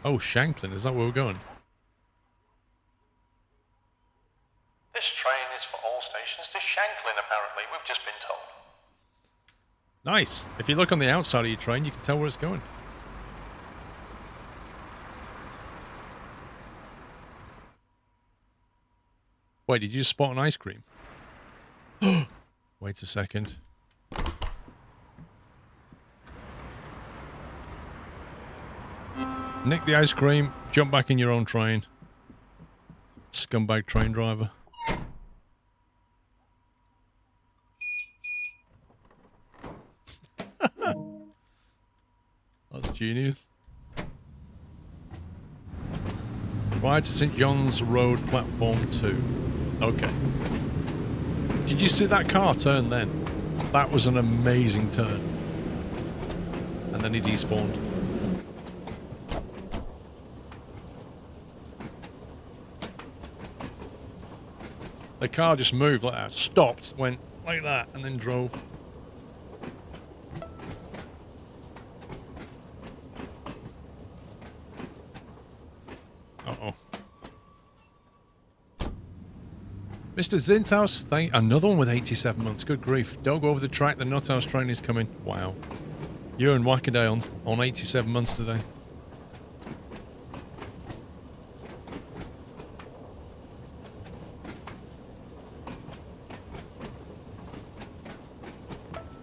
Oh, Shanklin, is that where we're going? This train is for all stations to Shanklin, apparently. We've just been told. Nice. If you look on the outside of your train, you can tell where it's going. Wait, did you just spot an ice cream? Wait a second. Nick the ice cream, jump back in your own train. Scumbag train driver. That's genius. Right to St. John's Road, platform 2. Okay. Did you see that car turn then? That was an amazing turn. And then he despawned. The car just moved like that, stopped, went like that, and then drove. Uh-oh. Mr. Zinthouse, another one with 87 months. Good grief. Don't go over the track, the Nuthouse train is coming. Wow. You and Wackaday on 87 months today.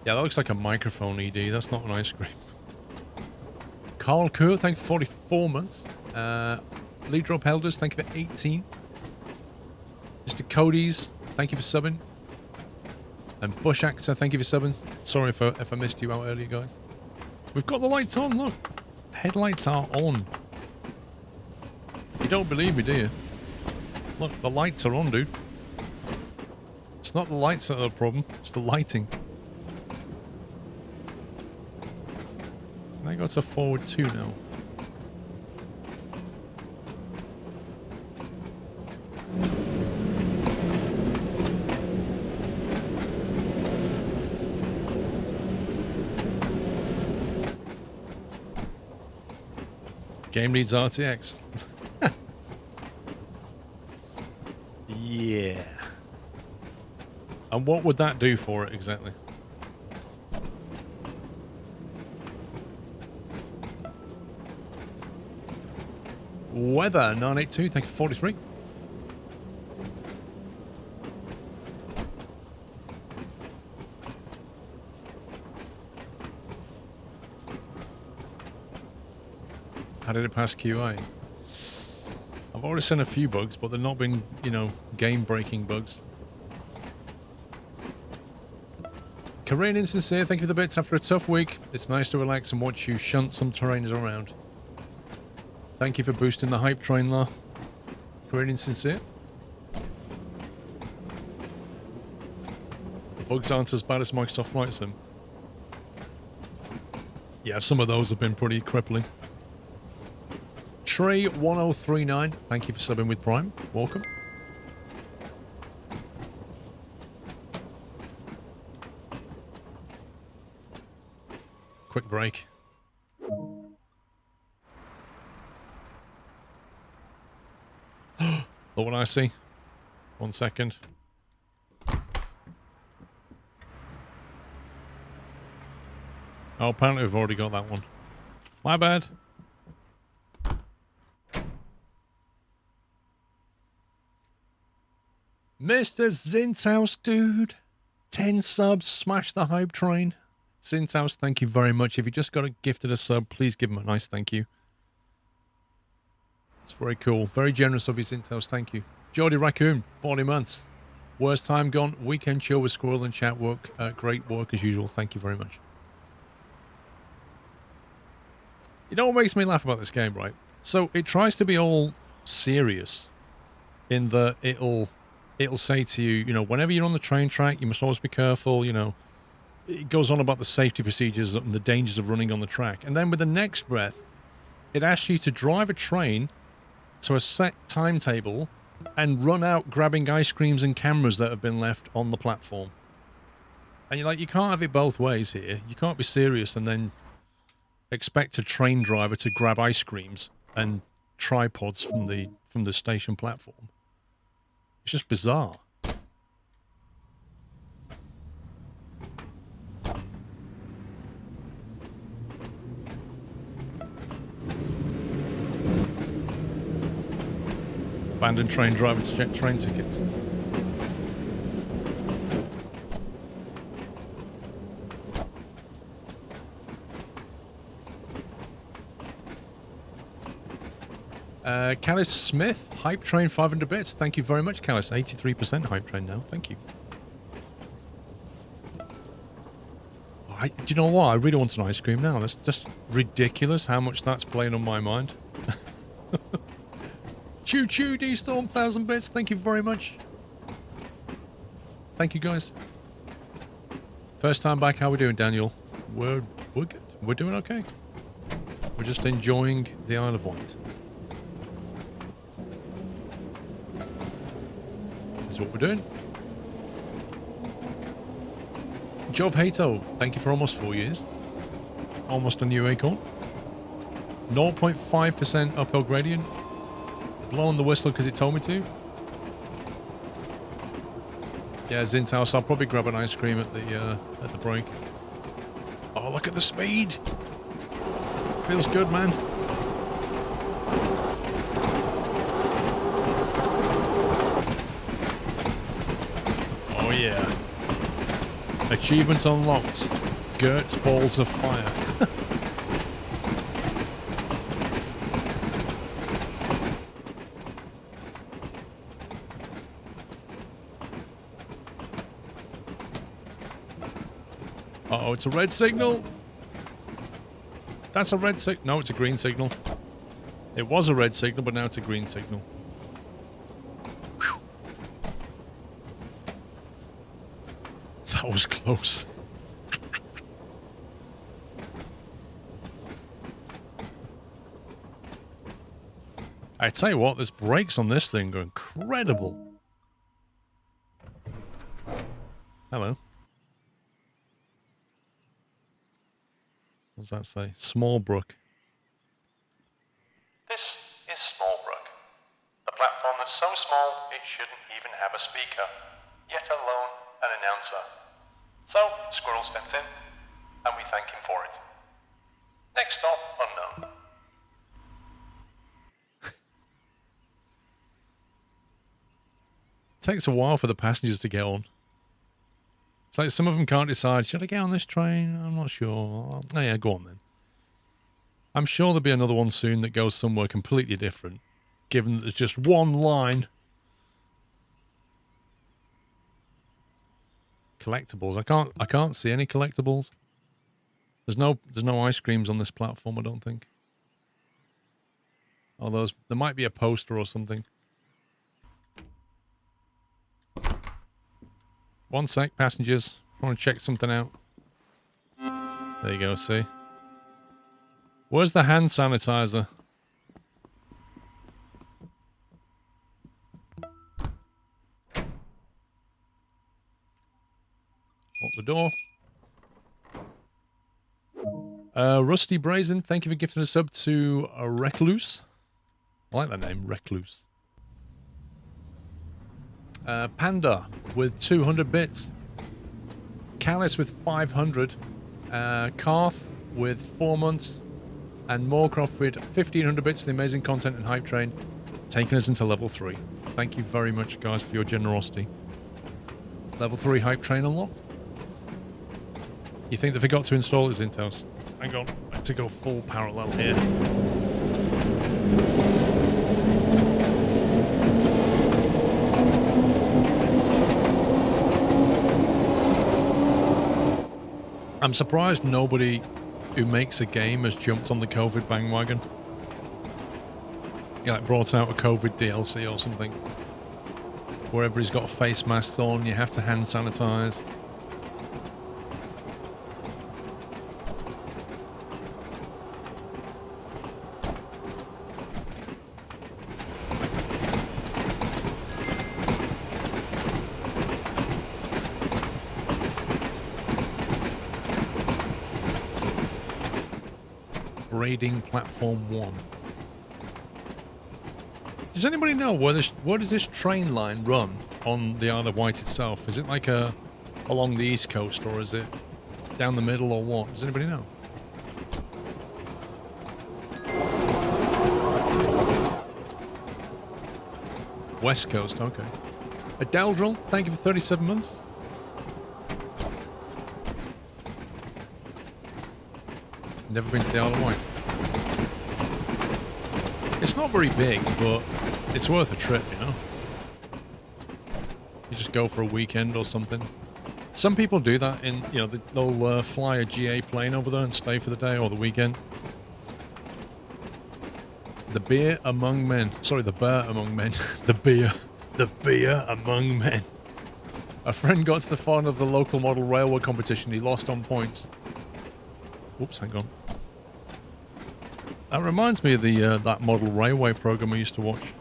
Yeah, that looks like a microphone, ED. That's not an ice cream. Carl Kerr, thank you for 44 months. Lee Drop Elders, thank you for 18. Mr. Cody's, thank you for subbing. And Bush Actor, thank you for subbing. Sorry if I missed you out earlier, guys. We've got the lights on, look. Headlights are on. You don't believe me, do you? Look, the lights are on, dude. It's not the lights that are the problem, it's the lighting. I got to forward 2 now. Game needs RTX. Yeah. And what would that do for it exactly? Weather 982, thank you for 43. How did it pass QA? I've already seen a few bugs, but they've not been, you know, game-breaking bugs. Korean Insincere, thank you for the bits. After a tough week, it's nice to relax and watch you shunt some terrains around. Thank you for boosting the hype train there. Korean Insincere. The bugs aren't as bad as Microsoft Flight Sim. Yeah, some of those have been pretty crippling. Trey1039, thank you for subbing with Prime. Welcome. Quick break. Look what I see. 1 second. Oh, apparently we've already got that one. My bad. Mr. Zinthouse, dude. 10 subs, smash the hype train. Zinthouse, thank you very much. If you just got a gifted a sub, please give him a nice thank you. It's very cool. Very generous of you, Zinthouse. Thank you. Geordie Raccoon, 40 months. Worst time gone. Weekend chill with Squirrel and chat work. Great work as usual. Thank you very much. You know what makes me laugh about this game, right? So it tries to be all serious in that it'll say to you, you know, whenever you're on the train track, you must always be careful, you know. It goes on about the safety procedures and the dangers of running on the track. And then with the next breath, it asks you to drive a train to a set timetable and run out grabbing ice creams and cameras that have been left on the platform. And you're like, you can't have it both ways here. You can't be serious and then expect a train driver to grab ice creams and tripods from the station platform. It's just bizarre. Abandoned train driver to check train tickets. Callis Smith, Hype Train 500 bits. Thank you very much, Callis. 83% Hype Train now. Thank you. Do you know what? I really want an ice cream now. That's just ridiculous how much that's playing on my mind. Choo choo, D-Storm, 1,000 bits. Thank you very much. Thank you, guys. First time back. How we doing, Daniel? We're good. We're doing okay. We're just enjoying the Isle of Wight. That's what we're doing. Jov Hato, thank you for almost 4 years. Almost a new acorn. 0.5% uphill gradient. Blowing the whistle because it told me to. Yeah, Zint's house. I'll probably grab an ice cream at the break. Oh, look at the speed! Feels good, man. Oh yeah. Achievements unlocked. Gert's balls of fire. Uh-oh, it's a red signal. That's a red signal. No, it's a green signal. It was a red signal, but now it's a green signal. Whew. That was close. I tell you what, this brakes on this thing are incredible. Hello. What does that say? Smallbrook. This is Smallbrook, the platform that's so small it shouldn't even have a speaker, yet alone an announcer. So, Squirrel stepped in, and we thank him for it. Next stop, unknown. It takes a while for the passengers to get on. It's like some of them can't decide, should I get on this train? I'm not sure. Oh yeah, go on then. I'm sure there'll be another one soon that goes somewhere completely different, given that there's just one line. Collectibles. I can't see any collectibles. There's no ice creams on this platform, I don't think. Although there might be a poster or something. One sec, passengers. I want to check something out. There you go, see? Where's the hand sanitizer? Lock the door. Rusty Brazen, thank you for gifting a sub to Recluse. I like that name, Recluse. Panda with 200 bits. Callis with 500. Karth with 4 months. And Moorcroft with 1,500 bits for the amazing content and Hype Train, taking us into level 3. Thank you very much, guys, for your generosity. Level 3 Hype Train unlocked. You think they forgot to install it, Zintos? Hang on, I have to go full parallel here. I'm surprised nobody who makes a game has jumped on the COVID bandwagon. You like brought out a COVID DLC or something, where everybody's got face masks on, you have to hand sanitize. Raiding Platform 1. Does anybody know where does this train line run on the Isle of Wight itself? Is it like along the east coast, or is it down the middle, or what? Does anybody know? West coast, okay. Adeldril, thank you for 37 months. Never been to the Isle of Wight. It's not very big, but it's worth a trip, you know? You just go for a weekend or something. Some people do that in, you know, they'll fly a GA plane over there and stay for the day or the weekend. The beer among men. Sorry, the bear among men. The beer among men. A friend got to the final of the local model railway competition. He lost on points. Oops, hang on. That reminds me of the that model railway program I used to watch.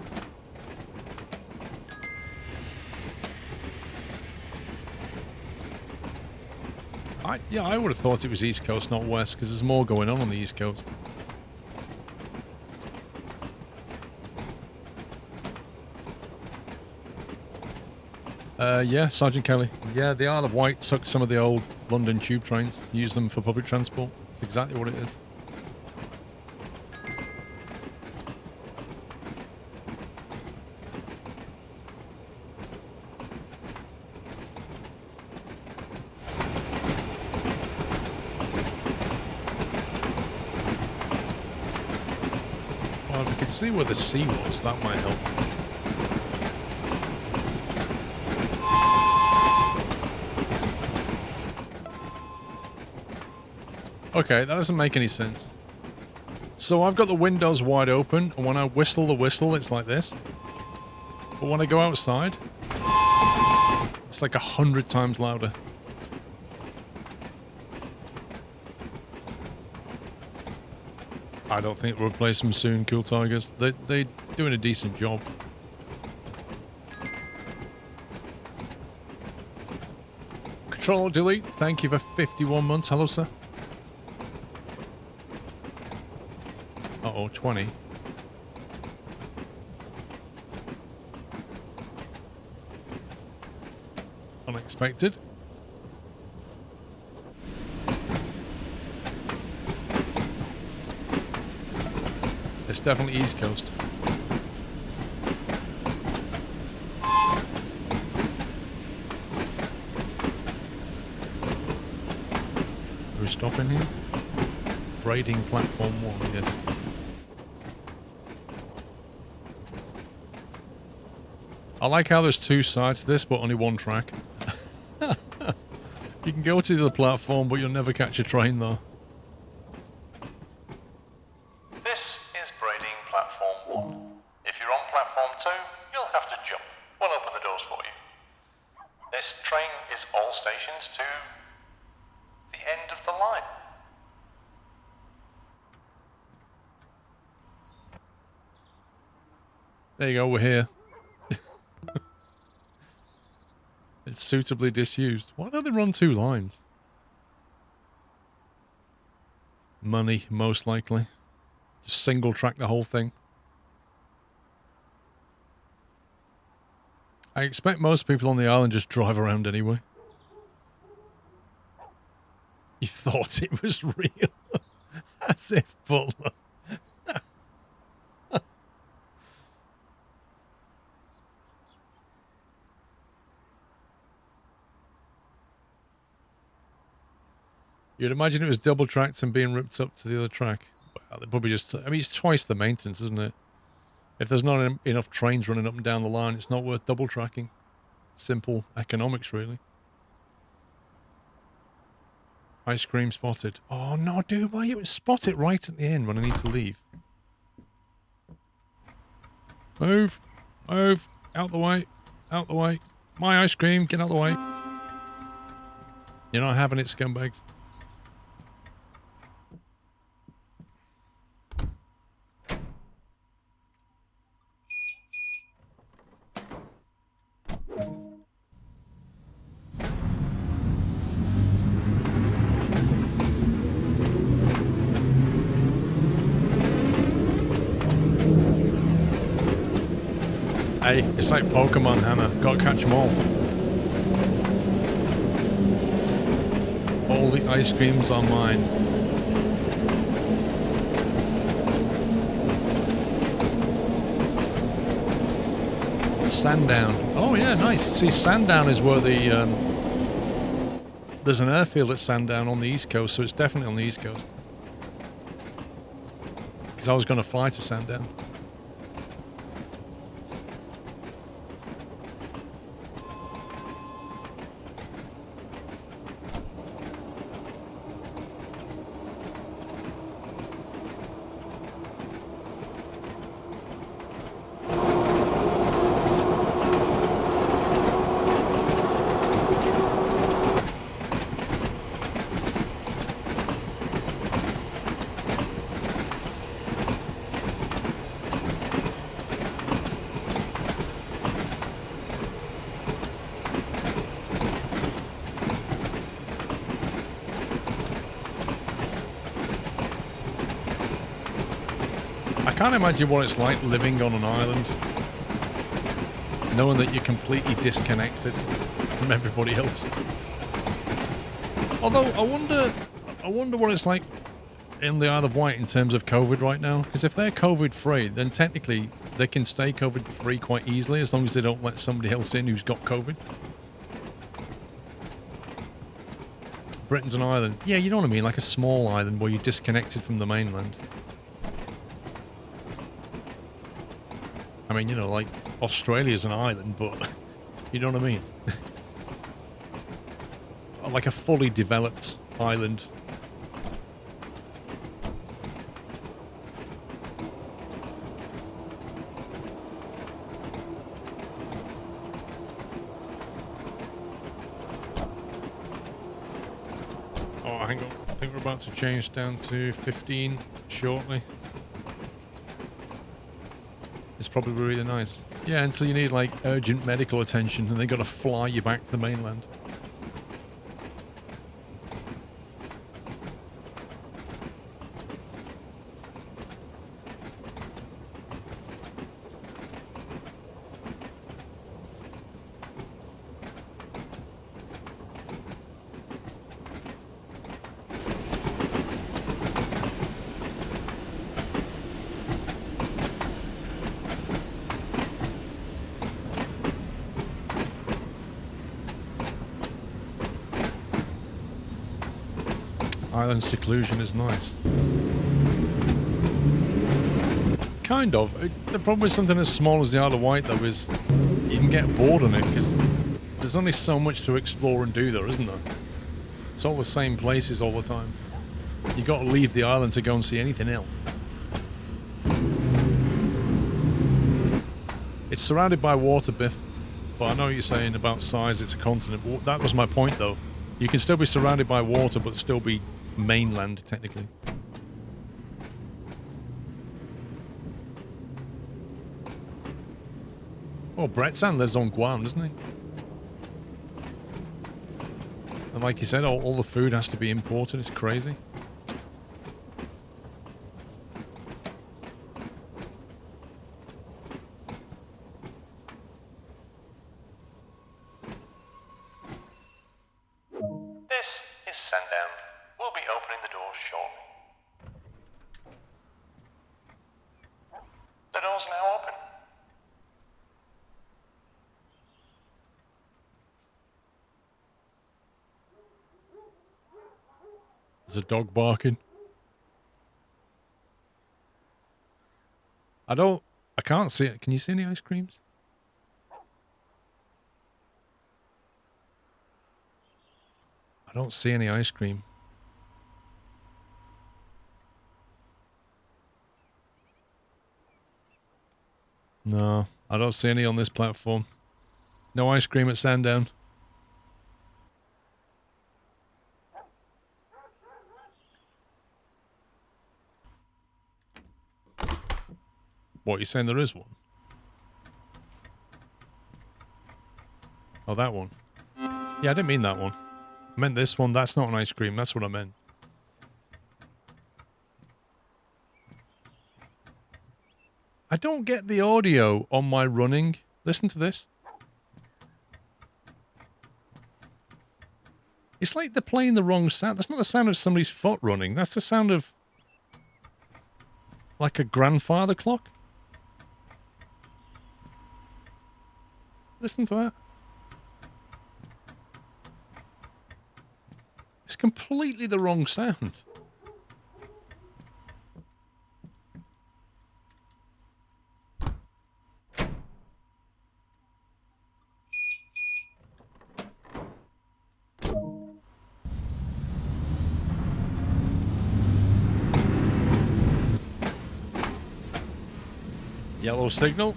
Yeah, I would have thought it was East Coast, not West, because there's more going on the East Coast. Yeah, Sergeant Kelly. Yeah, the Isle of Wight took some of the old London tube trains, used them for public transport. It's exactly what it is. Well, if we could see where the sea was, that might help. Okay, that doesn't make any sense. So I've got the windows wide open, and when I whistle the whistle, it's like this. But when I go outside, it's like 100 times louder. I don't think we'll replace them soon, Cool Tigers. They're doing a decent job. Control Delete, thank you for 51 months. Hello, sir. Uh-oh, 20. Unexpected. It's definitely East Coast. Are we stopping here? Braiding platform 1, yes. I like how there's two sides to this, but only one track. You can go to the platform, but you'll never catch a train, though. This is braiding platform 1. If you're on platform 2, you'll have to jump. We'll open the doors for you. This train is all stations to the end of the line. There you go, we're here. It's suitably disused. Why don't they run two lines? Money, most likely. Just single track the whole thing. I expect most people on the island just drive around anyway. You thought it was real. As if Butler. You'd imagine it was double tracked and being ripped up to the other track. Well, they probably just... I mean, it's twice the maintenance, isn't it? If there's not enough trains running up and down the line, it's not worth double tracking. Simple economics, really. Ice cream spotted. Oh, no, dude. Why you spot it right at the end when I need to leave? Move. Move. Out the way. Out the way. My ice cream. Get out the way. You're not having it, scumbags. Hey, it's like Pokemon, Hannah. Gotta catch them all. All the ice creams are mine. Sandown. Oh yeah, nice. See, Sandown is where the there's an airfield at Sandown on the East Coast, so it's definitely on the East Coast. Because I was going to fly to Sandown. I can't imagine what it's like living on an island, knowing that you're completely disconnected from everybody else. Although I wonder what it's like in the Isle of Wight in terms of COVID right now. Because if they're COVID free, then technically they can stay COVID free quite easily as long as they don't let somebody else in who's got COVID. Britain's an island. Yeah, you know what I mean, like a small island where you're disconnected from the mainland. I mean, you know, like Australia's an island, but you know what I mean? Like a fully developed island. Oh, hang on. I think we're about to change down to 15 shortly. It's probably really nice. Yeah, and so you need like urgent medical attention and they got to fly you back to the mainland. Island seclusion is nice. Kind of. The problem with something as small as the Isle of Wight, though, is you can get bored on it because there's only so much to explore and do there, isn't there? It's all the same places all the time. You got to leave the island to go and see anything else. It's surrounded by water, Biff, but I know what you're saying about size. It's a continent. That was my point, though. You can still be surrounded by water, but still be mainland, technically. Oh, Bretzan lives on Guam, doesn't he? And like you said, all the food has to be imported. It's crazy. This is Sandown. We'll be opening the doors shortly. The door's now open. There's a dog barking. I can't see it. Can you see any ice creams? I don't see any ice cream. No, I don't see any on this platform. No ice cream at Sandown. What, you saying there is one? Oh, that one. Yeah, I didn't mean that one. I meant this one. That's not an ice cream. That's what I meant. I don't get the audio on my running Listen to this. It's like they're playing the wrong sound. That's not the sound of somebody's foot running. That's the sound of like a grandfather clock. Listen to that. It's completely the wrong sound. Yellow signal.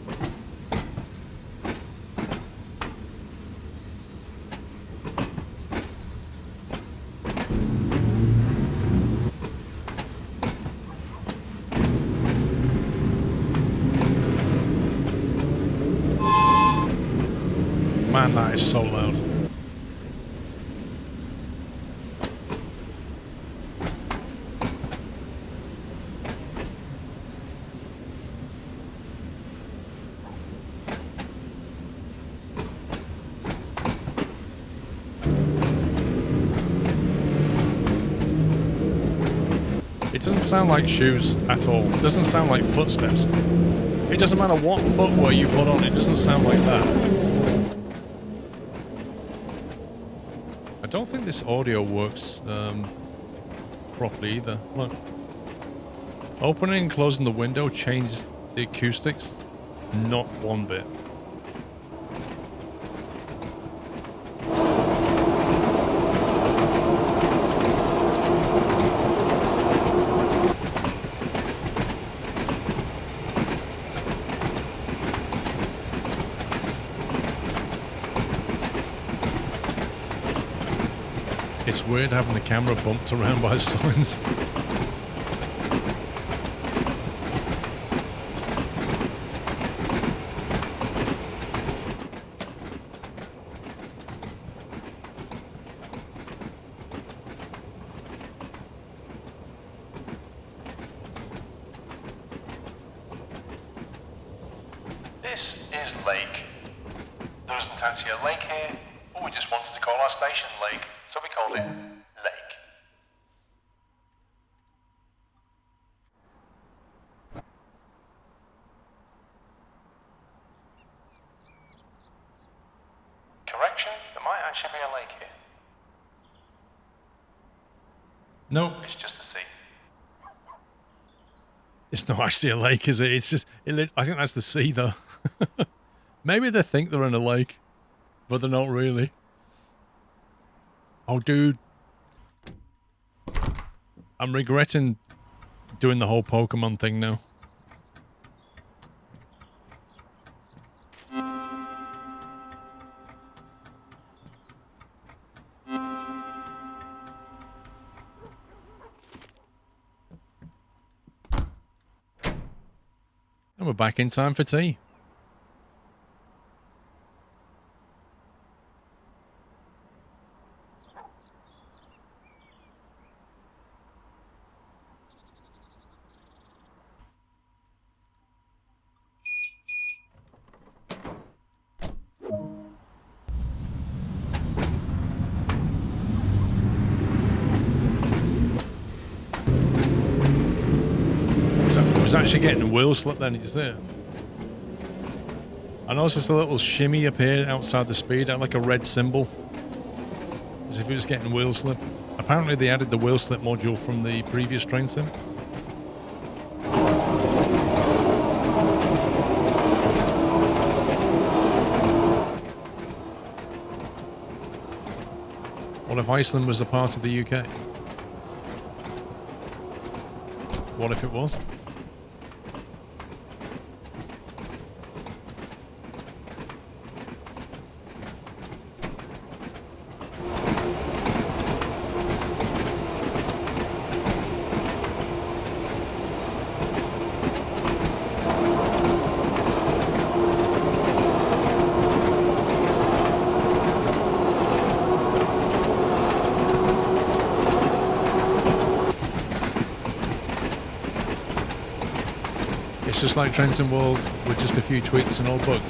Man, that is so loud. It doesn't sound like shoes at all. It doesn't sound like footsteps. It doesn't matter what footwear you put on, it doesn't sound like that. I don't think this audio works properly either. Look. Opening and closing the window changes the acoustics. Not one bit. It's weird having the camera bumped around by signs. This is Lake. There isn't actually a lake here, but we just wanted to call our station Lake, so we called it Lake. Correction, there might actually be a lake here. No, It's just a sea. it's not actually a lake, is it? It's just, I think that's the sea, though. Maybe they think they're in a lake, but they're not really. Oh, dude. I'm regretting doing the whole Pokemon thing now. And we're back in time for tea. Was actually getting a wheel slip then, did you see it? I noticed a little shimmy appear outside the speed, like a red symbol, as if it was getting wheel slip. Apparently they added the wheel slip module from the previous train sim. What if Iceland was a part of the UK? What if it was? It's just like Train Sim World with just a few tweaks and old bugs.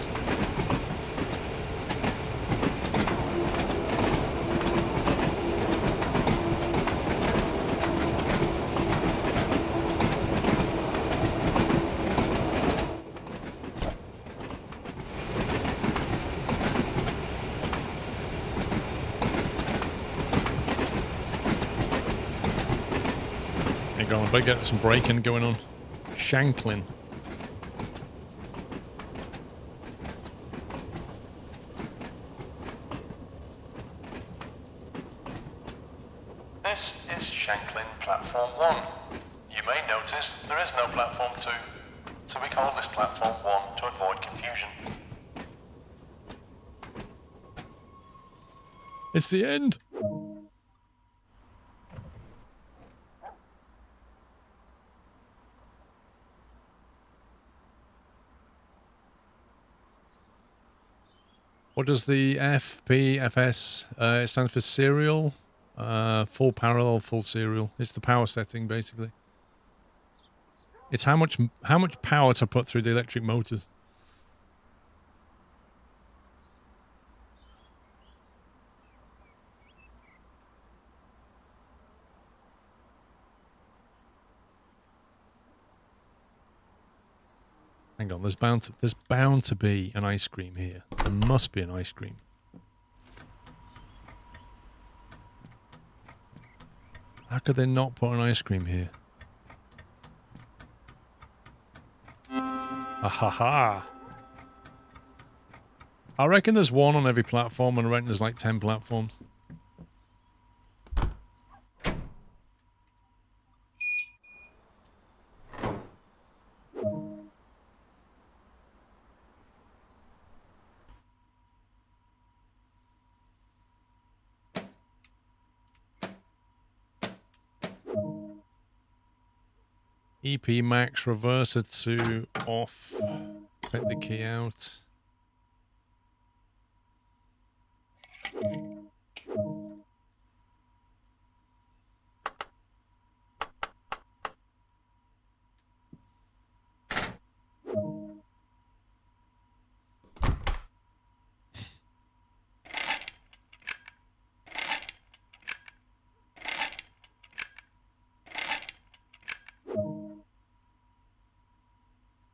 Hang on, I better get some braking going on. Shanklin. This is Shanklin Platform 1. You may notice there is no Platform 2, so we call this Platform 1 to avoid confusion. It's the end. What does the FPFS? It stands for serial, full parallel, full serial. It's the power setting, basically. It's how much power to put through the electric motors. Hang on, there's bound to be an ice cream here. There must be an ice cream. How could they not put an ice cream here? Ahaha! I reckon there's one on every platform, and I reckon there's like 10 platforms. EP max reverser to off. Take the key out.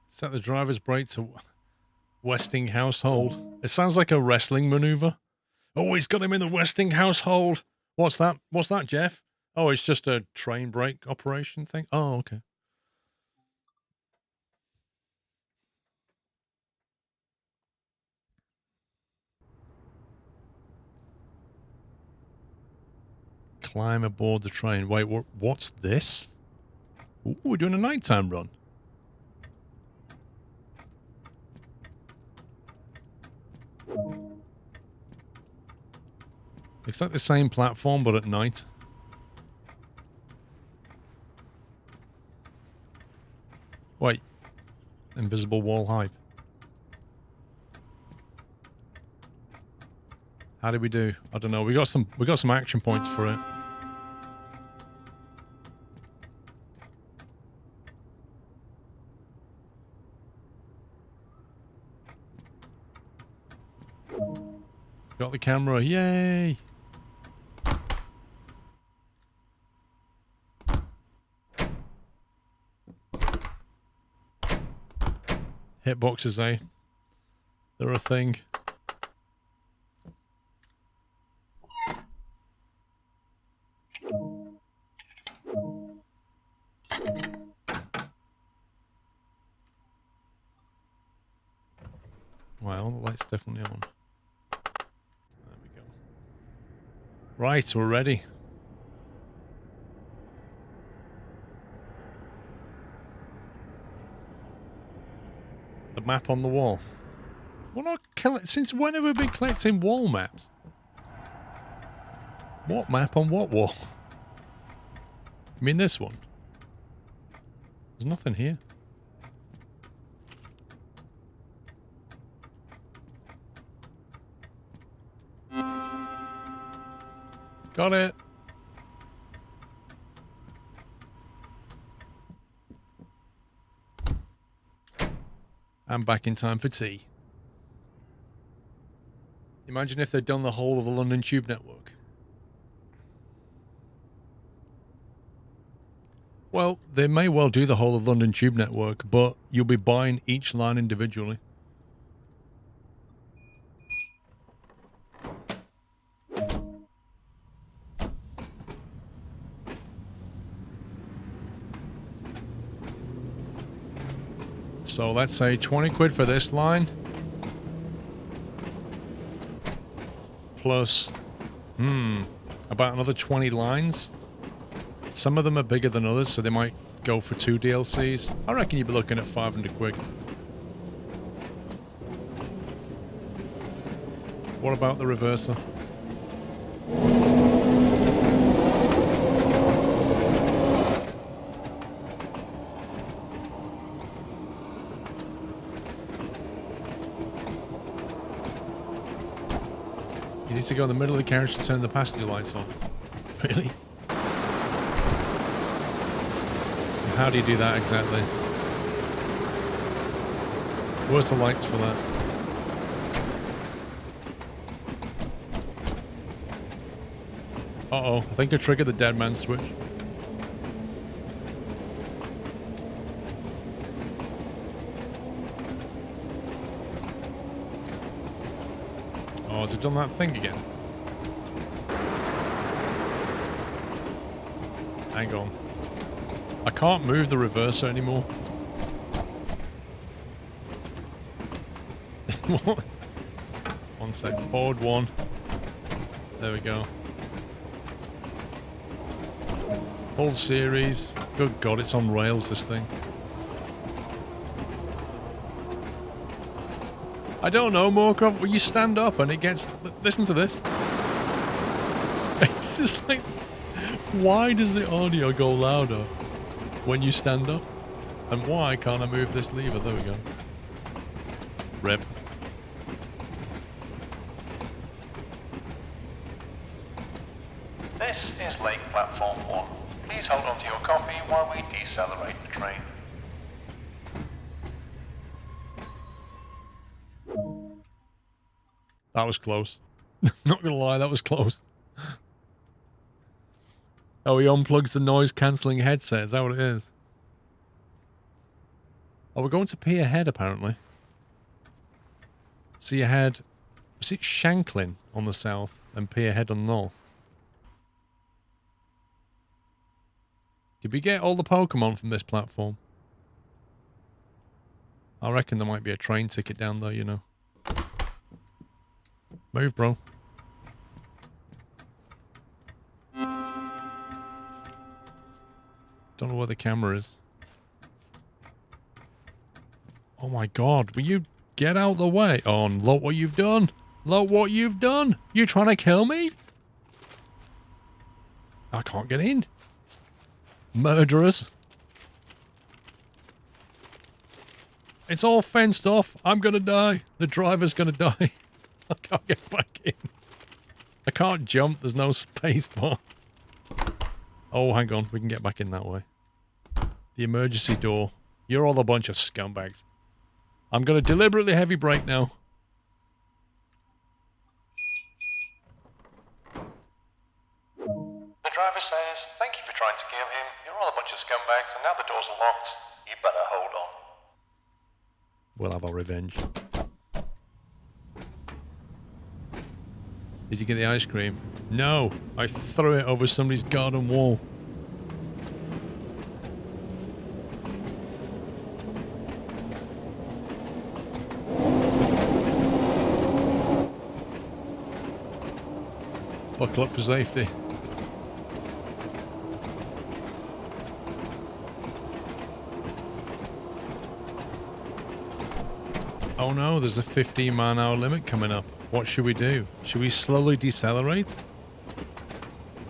Set the driver's brake to Westing household. It sounds like a wrestling maneuver. Oh, he's got him in the Westing household. What's that? What's that, Jeff? Oh, it's just a train brake operation thing. Oh, okay. Climb aboard the train. Wait, what's this? Ooh, we're doing a nighttime run. Looks like the same platform, but at night. Wait. Invisible wall hype. How did we do? I don't know. We got some action points for it. Got the camera. Yay! Hitboxes, eh? They're a thing. Well, the light's definitely on. There we go. Right, we're ready. The map on the wall. We're not since when have we been collecting wall maps? What map on what wall? I mean this one. There's nothing here. Got it. I'm back in time for tea. Imagine if they'd done the whole of the London Tube network. Well, they may well do the whole of London Tube network, but you'll be buying each line individually. So let's say 20 quid for this line. Plus, about another 20 lines. Some of them are bigger than others, so they might go for 2 DLCs. I reckon you'd be looking at 500 quid. What about the reverser? You need to go in the middle of the carriage to turn the passenger lights on. Really? How do you do that exactly? Where's the lights for that? Uh-oh, I think I triggered the dead man switch. Oh, has it done that thing again? Hang on. I can't move the reverser anymore. What? 1 sec. Forward 1. There we go. Full series. Good God, it's on rails, this thing. I don't know, Morkov. Well, you stand up and it gets... Listen to this. It's just like... Why does the audio go louder when you stand up? And why can't I move this lever? There we go. Rip. This is Lake Platform 1. Please hold on to your coffee while we decelerate the train. That was close. Not gonna lie, that was close. Oh, he unplugs the noise-cancelling headset. Is that what it is? Oh, we're going to Pier Head, apparently. So you had... Was it Shanklin on the south and Pier Head on the north? Did we get all the Pokemon from this platform? I reckon there might be a train ticket down there, you know. Move, bro. Don't know where the camera is. Oh my God, will you get out the way? Oh, and look what you've done. Look what you've done. You trying to kill me? I can't get in. Murderers. It's all fenced off. I'm gonna die. The driver's gonna die. I can't get back in. I can't jump. There's no space bar. Oh, hang on. We can get back in that way. The emergency door. You're all a bunch of scumbags. I'm going to deliberately heavy brake now. The driver says, "Thank you for trying to kill him. You're all a bunch of scumbags and now the doors are locked. You better hold on." We'll have our revenge. Did you get the ice cream? No, I threw it over somebody's garden wall. Buckle up for safety. Oh no, there's a 15-mile-an-hour limit coming up. What should we do? Should we slowly decelerate?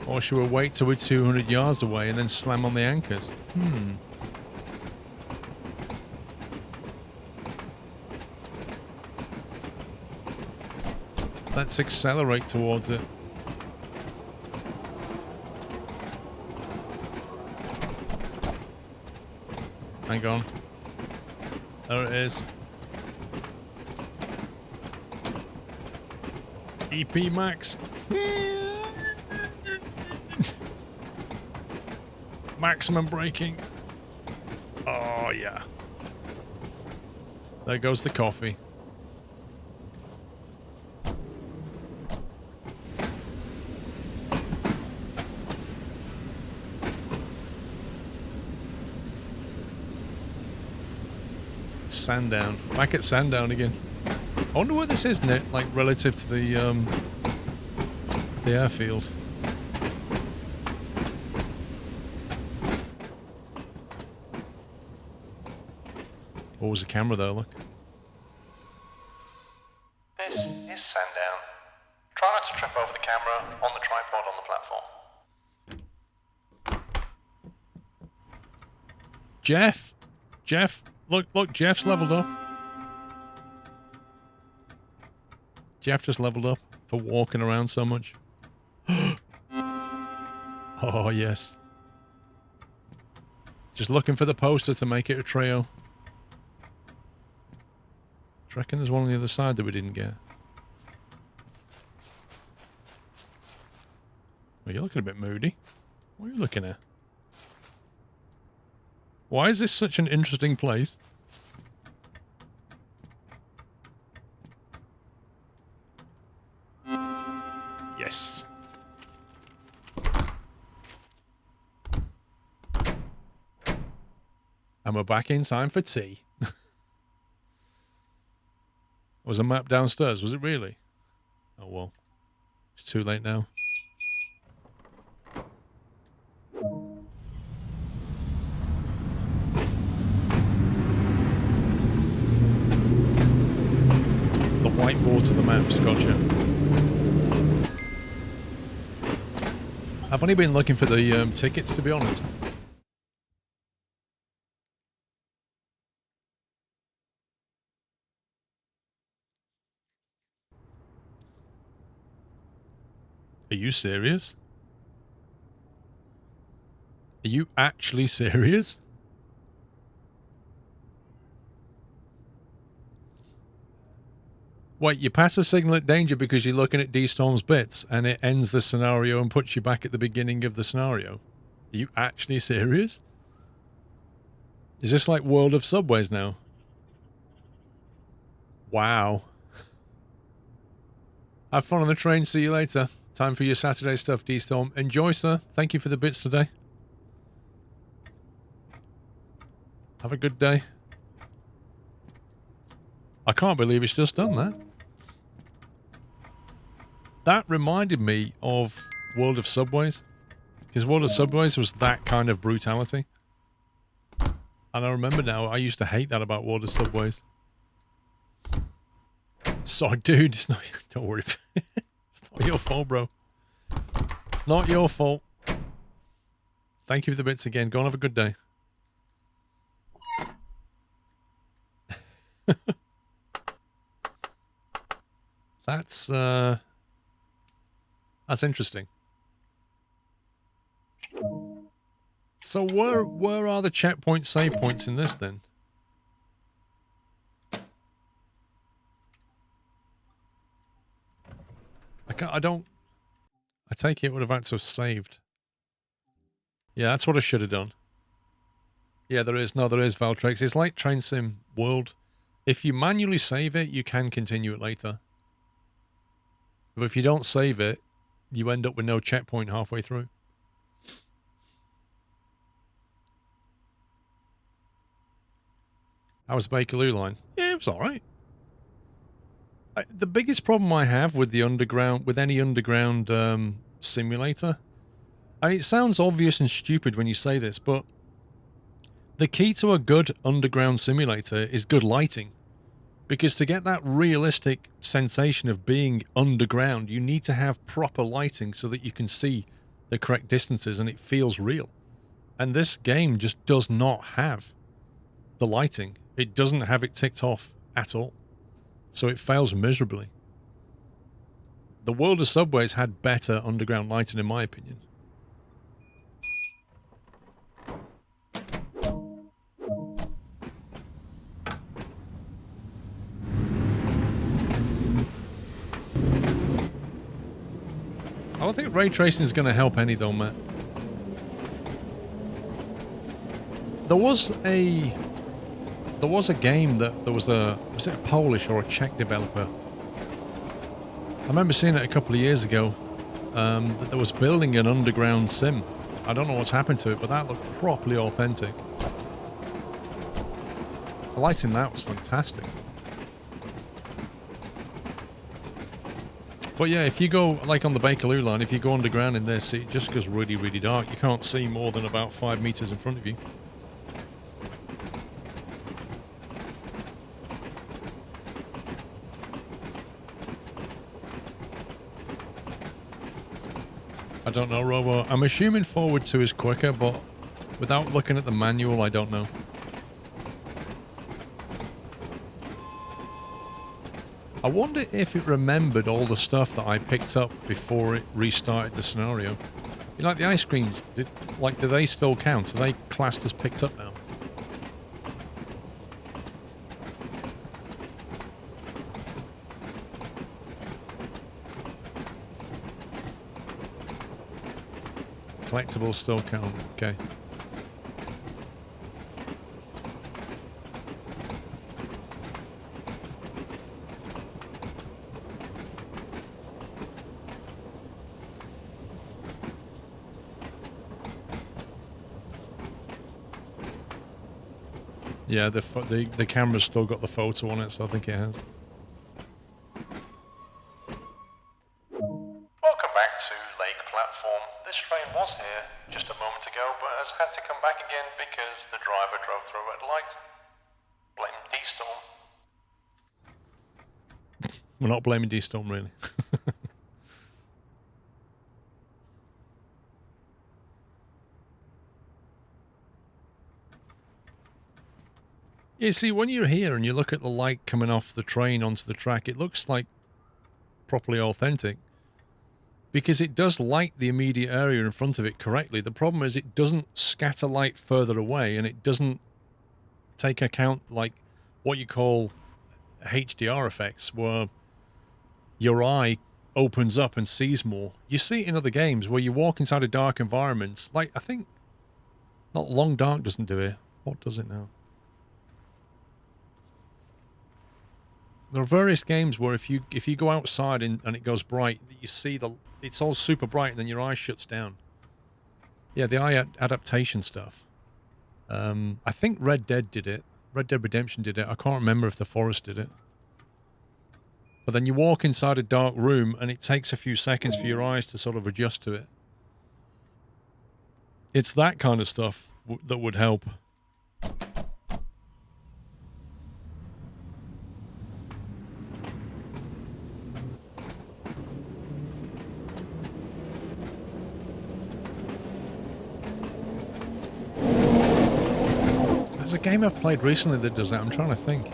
Or should we wait till we're 200 yards away and then slam on the anchors? Let's accelerate towards it. Hang on. There it is. EP Max. Maximum braking. Oh, yeah. There goes the coffee. Sandown. Back at Sandown again. I wonder where this is, Nick, like relative to the airfield. What was the camera there, look? This is Sandown. Try not to trip over the camera on the tripod on the platform. Jeff, look, Jeff's leveled up. Jeff just leveled up for walking around so much. Oh, yes. Just looking for the poster to make it a trio. Do you reckon there's one on the other side that we didn't get? Well, you're looking a bit moody. What are you looking at? Why is this such an interesting place? Yes. And we're back in time for tea. Was a map downstairs, was it really? Oh well. It's too late now. The whiteboards of the maps, gotcha. I've only been looking for the tickets, to be honest. Are you serious? Are you actually serious? Wait, you pass a signal at danger because you're looking at D-Storm's bits and it ends the scenario and puts you back at the beginning of the scenario? Are you actually serious? Is this like World of Subways now? Wow. Have fun on the train, see you later. Time for your Saturday stuff, D-Storm. Enjoy, sir. Thank you for the bits today. Have a good day. I can't believe it's just done that. That reminded me of World of Subways. Because World of Subways was that kind of brutality. And I remember now, I used to hate that about World of Subways. Sorry, dude. It's not... Don't worry. It's not your fault, bro. It's not your fault. Thank you for the bits again. Go on, have a good day. That's interesting. So where are the checkpoint save points in this then? I take it would have had to have saved. Yeah, that's what I should have done. Yeah, there is. No, there is Valtrex. It's like Train Sim World. If you manually save it, you can continue it later. But if you don't save it, you end up with no checkpoint halfway through. How was the Bakerloo line? Yeah, it was alright. The biggest problem I have with the underground, with any underground simulator, and it sounds obvious and stupid when you say this, but the key to a good underground simulator is good lighting. Because to get that realistic sensation of being underground, you need to have proper lighting so that you can see the correct distances and it feels real. And this game just does not have the lighting. It doesn't have it ticked off at all. So it fails miserably. The World of Subways had better underground lighting in my opinion. I don't think ray tracing is going to help any though, Matt. There was a game that was it a Polish or a Czech developer? I remember seeing it a couple of years ago. That there was building an underground sim. I don't know what's happened to it, but that looked properly authentic. The lighting that was fantastic. But yeah, if you go, like on the Bakerloo line, if you go underground in this, it just goes really, really dark. You can't see more than about 5 meters in front of you. I don't know, Robo. I'm assuming forward 2 is quicker, but without looking at the manual, I don't know. I wonder if it remembered all the stuff that I picked up before it restarted the scenario. You know, like the ice creams, do they still count? Are they classed as picked up now? Collectibles still count, okay. Yeah, the camera's still got the photo on it, so I think it has. Welcome back to Lake Platform. This train was here just a moment ago, but has had to come back again because the driver drove through a red light. Blame D-Storm. We're not blaming D-Storm, really. You see, when you're here and you look at the light coming off the train onto the track, it looks like properly authentic. Because it does light the immediate area in front of it correctly. The problem is it doesn't scatter light further away, and it doesn't take account, like, what you call HDR effects, where your eye opens up and sees more. You see it in other games where you walk inside a dark environment. Like, I think, not Long Dark doesn't do it. What does it now? There are various games where if you go outside and it goes bright, you see it's all super bright and then your eye shuts down. Yeah, the eye adaptation stuff. I think Red Dead did it. Red Dead Redemption did it. I can't remember if The Forest did it. But then you walk inside a dark room and it takes a few seconds for your eyes to sort of adjust to it. It's that kind of stuff that would help. There's a game I've played recently that does that. I'm trying to think.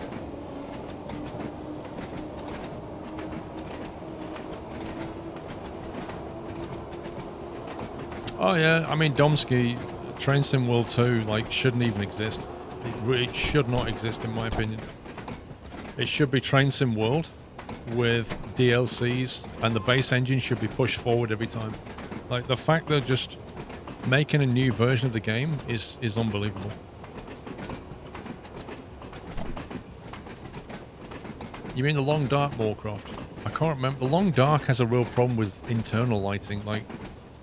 Oh yeah, I mean Domsky, Train Sim World 2, like, shouldn't even exist. It should not exist in my opinion. It should be Train Sim World with DLCs, and the base engine should be pushed forward every time. Like, the fact they're just making a new version of the game is unbelievable. You mean the Long Dark Warcraft? I can't remember. The Long Dark has a real problem with internal lighting. Like,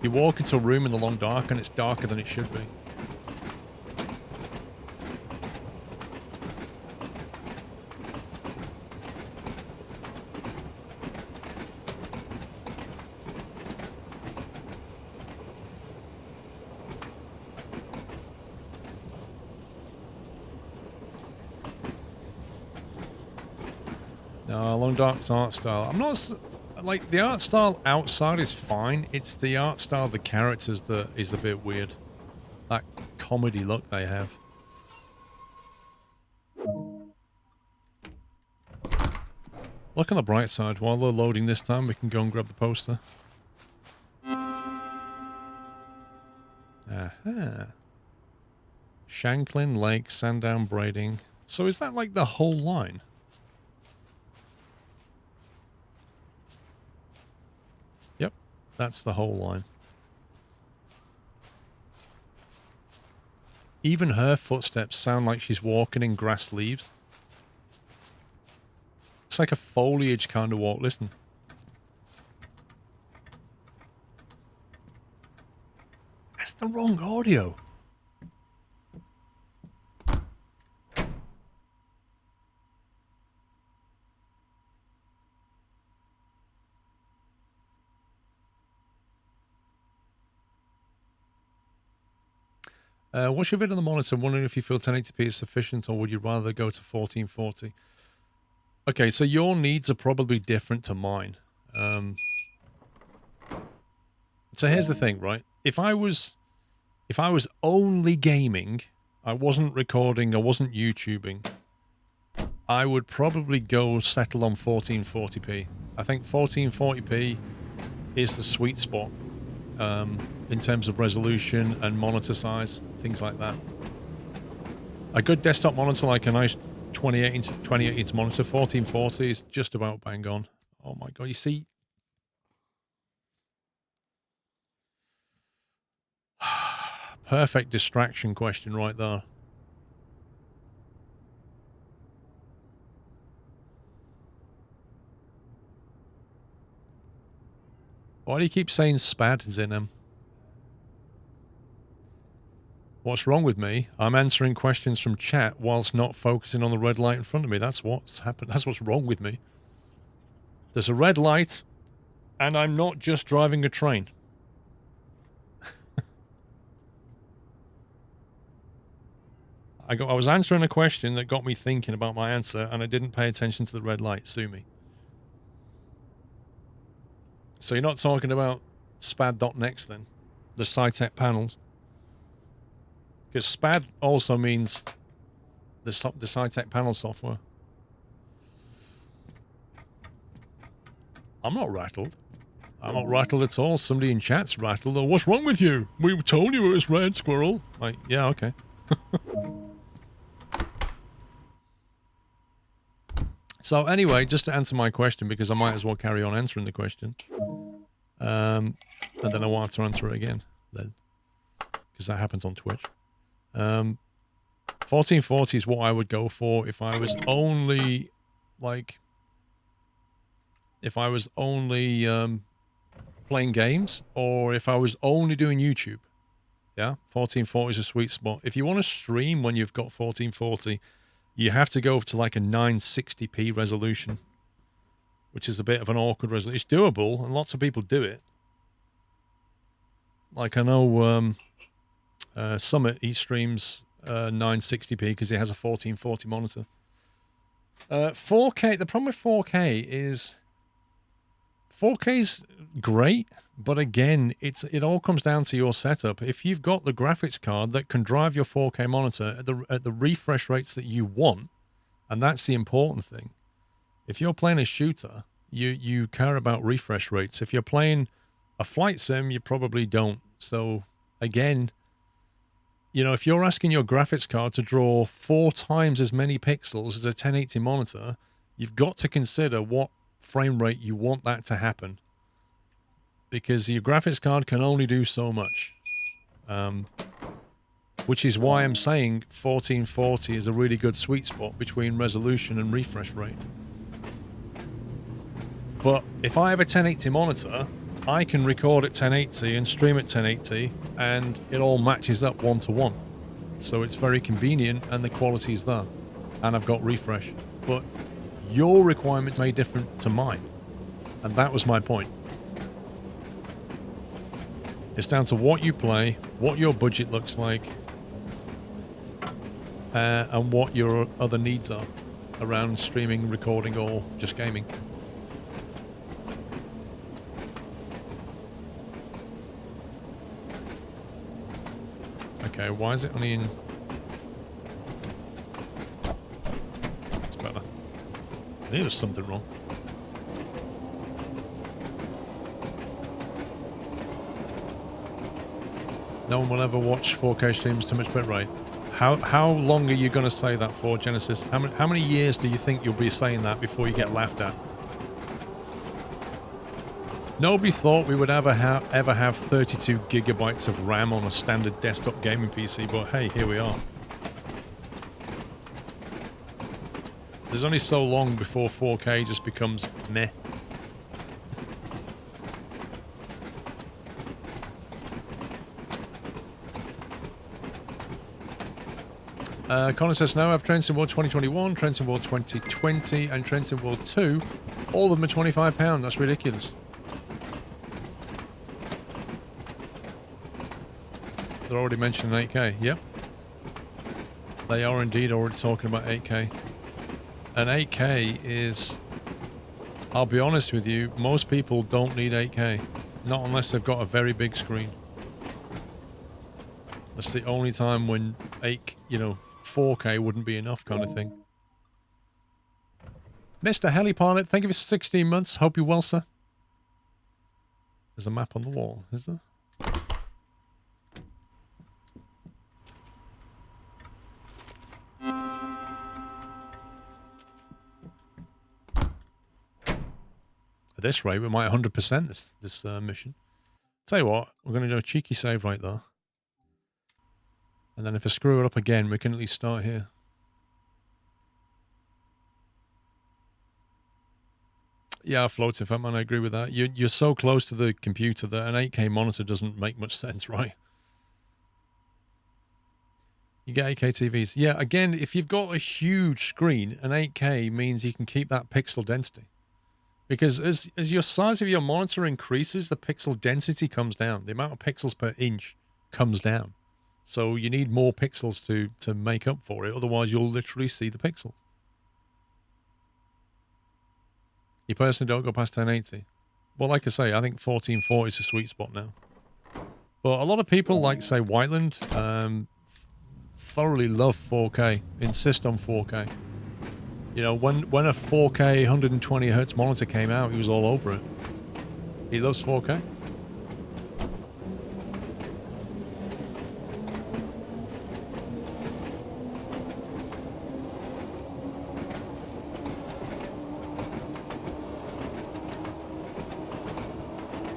you walk into a room in the Long Dark and it's darker than it should be. No, Long Dark's art style. I'm not... Like, the art style outside is fine. It's the art style of the characters that is a bit weird. That comedy look they have. Look on the bright side. While they're loading this time, we can go and grab the poster. Aha. Shanklin Lake, Sandown Braiding. So is that like the whole line? Yep, that's the whole line. Even her footsteps sound like she's walking in grass leaves. It's like a foliage kind of walk. Listen. That's the wrong audio. What's your vid on the monitor? I'm wondering if you feel 1080p is sufficient or would you rather go to 1440? Okay, so your needs are probably different to mine. So here's the thing, right? If I was only gaming, I wasn't recording, I wasn't YouTubing, I would probably go settle on 1440p. I think 1440p is the sweet spot in terms of resolution and monitor size, things like that. A good desktop monitor, like a nice 28-inch monitor, 1440 is just about bang on. Oh my god, you see... Perfect distraction question right there. Why do you keep saying spads in them? What's wrong with me? I'm answering questions from chat whilst not focusing on the red light in front of me. That's what's happened. That's what's wrong with me. There's a red light, and I'm not just driving a train. I was answering a question that got me thinking about my answer, and I didn't pay attention to the red light. Sue me. So you're not talking about SPAD.next then? The SciTech panels? Because SPAD also means the SciTech panel software. I'm not rattled. I'm not rattled at all. Somebody in chat's rattled. Oh, what's wrong with you? We told you it was red, Squirrel. Like, yeah, okay. So anyway, just to answer my question, because I might as well carry on answering the question. And then I won't have to answer it again. Then, because that happens on Twitch. 1440 is what I would go for if I was only, like... If I was only playing games, or if I was only doing YouTube. Yeah, 1440 is a sweet spot. If you want to stream when you've got 1440, you have to go to like a 960p resolution, which is a bit of an awkward resolution. It's doable, and lots of people do it. Like I know Summit, he streams 960p because he has a 1440 monitor. 4K, the problem with 4K is 4K's great, but again, it all comes down to your setup. If you've got the graphics card that can drive your 4K monitor at the refresh rates that you want, and that's the important thing. If you're playing a shooter, you care about refresh rates. If you're playing a flight sim, you probably don't. So again, you know, if you're asking your graphics card to draw 4 times as many pixels as a 1080 monitor, you've got to consider what frame rate you want that to happen, because your graphics card can only do so much, which is why I'm saying 1440 is a really good sweet spot between resolution and refresh rate. But if I have a 1080 monitor, I can record at 1080 and stream at 1080 and it all matches up 1-to-1, so it's very convenient and the quality's there, and I've got refresh. But your requirements may be different to mine, and that was my point. It's down to what you play, what your budget looks like, and what your other needs are around streaming, recording, or just gaming. Okay, why is it only in... It's better. I think there's something wrong. No one will ever watch 4K streams too much bitrate. How long are you going to say that for, Genesis? How many years do you think you'll be saying that before you get laughed at? Nobody thought we would ever have 32 gigabytes of RAM on a standard desktop gaming PC, but hey, here we are. There's only so long before 4K just becomes meh. Connor says, no, I have Train Sim World 2021, Train Sim World 2020, and Train Sim World 2. All of them are £25. That's ridiculous. They're already mentioning 8K. Yep. They are indeed already talking about 8K. And 8K is... I'll be honest with you, most people don't need 8K. Not unless they've got a very big screen. That's the only time when 4K wouldn't be enough kind of thing. Mr. Helipilot, thank you for 16 months. Hope you're well, sir. There's a map on the wall, is there? At this rate, we might 100% this mission. Tell you what, we're going to do a cheeky save right there. And then if I screw it up again, we can at least start here. Yeah, float if man, I agree with that. You're so close to the computer that an 8K monitor doesn't make much sense, right? You get 8K TVs. Yeah, again, if you've got a huge screen, an 8K means you can keep that pixel density. Because as your size of your monitor increases, the pixel density comes down. The amount of pixels per inch comes down. So you need more pixels to make up for it. Otherwise, you'll literally see the pixels. You personally don't go past 1080. Well, like I say, I think 1440 is a sweet spot now. But a lot of people, like, say, Whiteland, thoroughly love 4K, insist on 4K. You know, when a 4K 120 hertz monitor came out, he was all over it. He loves 4K.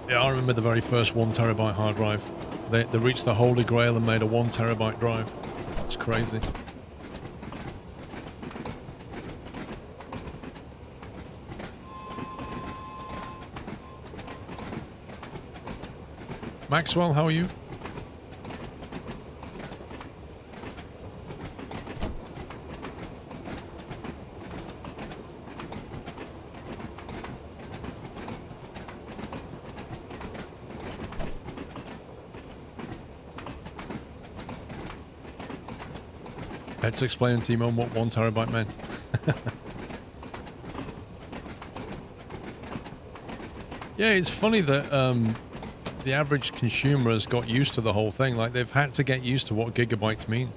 Yeah, I remember the very first 1 terabyte hard drive. They reached the holy grail and made a 1 terabyte drive. It's crazy. Maxwell, how are you? Let's explain to Timon what 1 terabyte meant. Yeah, it's funny that the average consumer has got used to the whole thing. Like, they've had to get used to what gigabytes mean.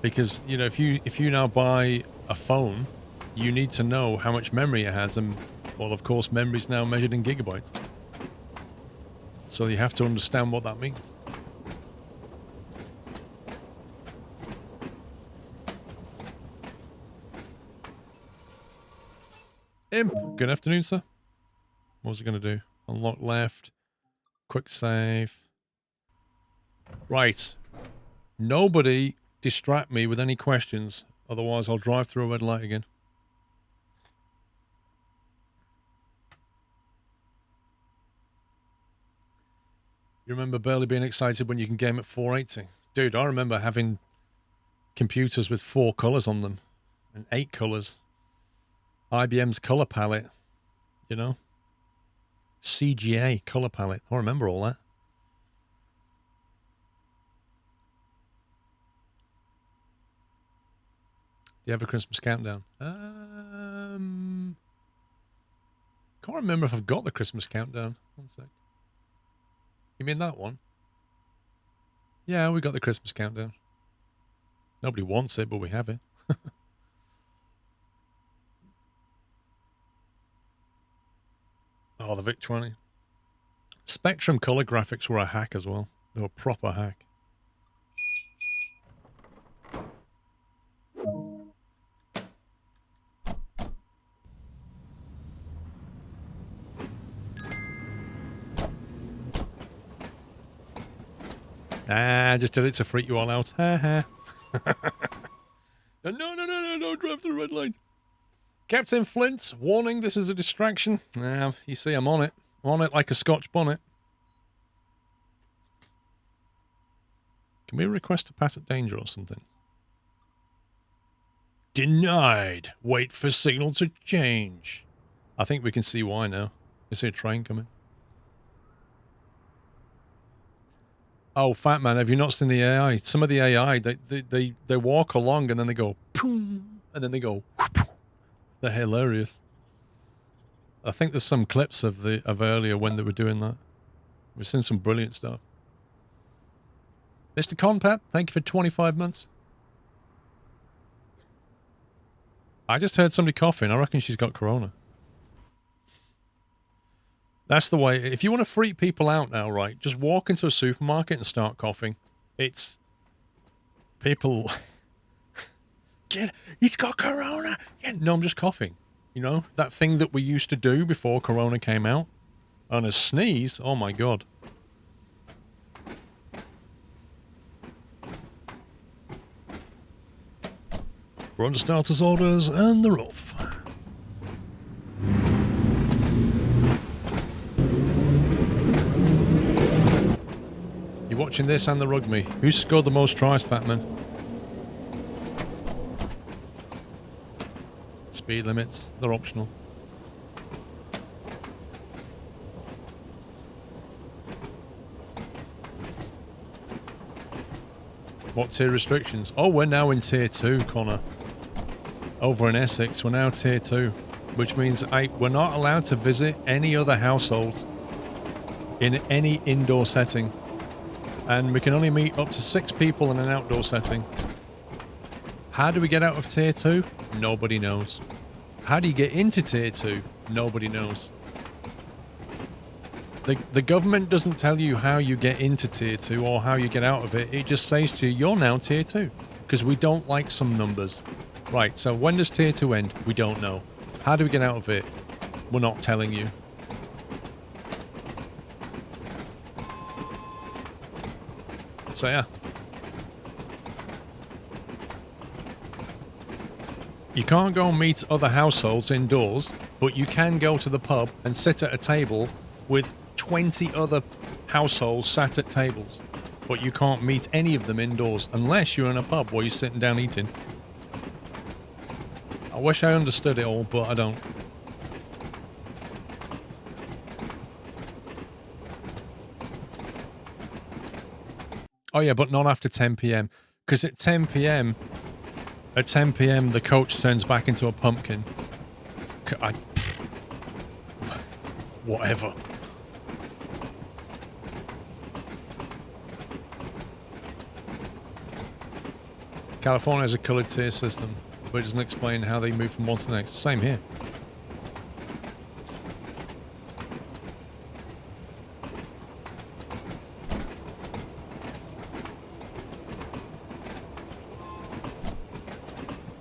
Because, you know, if you now buy a phone, you need to know how much memory it has. And, well, of course, memory's now measured in gigabytes. So you have to understand what that means. Imp, good afternoon, sir. What was it going to do? Unlock left. Quick save. Right. Nobody distract me with any questions. Otherwise, I'll drive through a red light again. You remember barely being excited when you can game at 480? Dude, I remember having computers with 4 colors on them. And 8 colors. IBM's color palette. You know? CGA color palette. I remember all that. Do you have a Christmas countdown? Can't remember if I've got the Christmas countdown. One sec. You mean that one? Yeah, we got the Christmas countdown. Nobody wants it, but we have it. Oh, the VIC-20. Spectrum color graphics were a hack as well. They were a proper hack. Ah, just did it to freak you all out. Ha ha. No, don't drive through red light. Captain Flint, warning, this is a distraction. You see, I'm on it. I'm on it like a Scotch bonnet. Can we request to pass at danger or something? Denied. Wait for signal to change. I think we can see why now. You see a train coming. Oh, Fat Man, have you not seen the AI? Some of the AI, they walk along and then they go, boom, and then they go, whoop. They're hilarious. I think there's some clips of earlier when they were doing that. We've seen some brilliant stuff. Mr. Conpap, thank you for 25 months. I just heard somebody coughing. I reckon she's got corona. That's the way. If you want to freak people out now, right, just walk into a supermarket and start coughing. It's... People... He's got corona! Yeah, no, I'm just coughing. You know, that thing that we used to do before corona came out. And a sneeze, oh my god. Run status orders and they're off. You're watching this and the rugby. Who scored the most tries, Fatman? Speed limits, they're optional. What tier restrictions? Oh, we're now in tier 2, Connor. Over in Essex, we're now tier 2. Which means we're not allowed to visit any other households in any indoor setting. And we can only meet up to 6 people in an outdoor setting. How do we get out of tier 2? Nobody knows. How do you get into tier 2? Nobody knows. The government doesn't tell you how you get into tier 2 or how you get out of it. It just says to you, you're now tier 2. Because we don't like some numbers. Right, so when does tier 2 end? We don't know. How do we get out of it? We're not telling you. So yeah. You can't go and meet other households indoors, but you can go to the pub and sit at a table with 20 other households sat at tables. But you can't meet any of them indoors unless you're in a pub where you're sitting down eating. I wish I understood it all, but I don't. Oh yeah, but not after 10 p.m. Because at 10 p.m., the coach turns back into a pumpkin. Whatever. California has a coloured tier system, but it doesn't explain how they move from one to the next. Same here.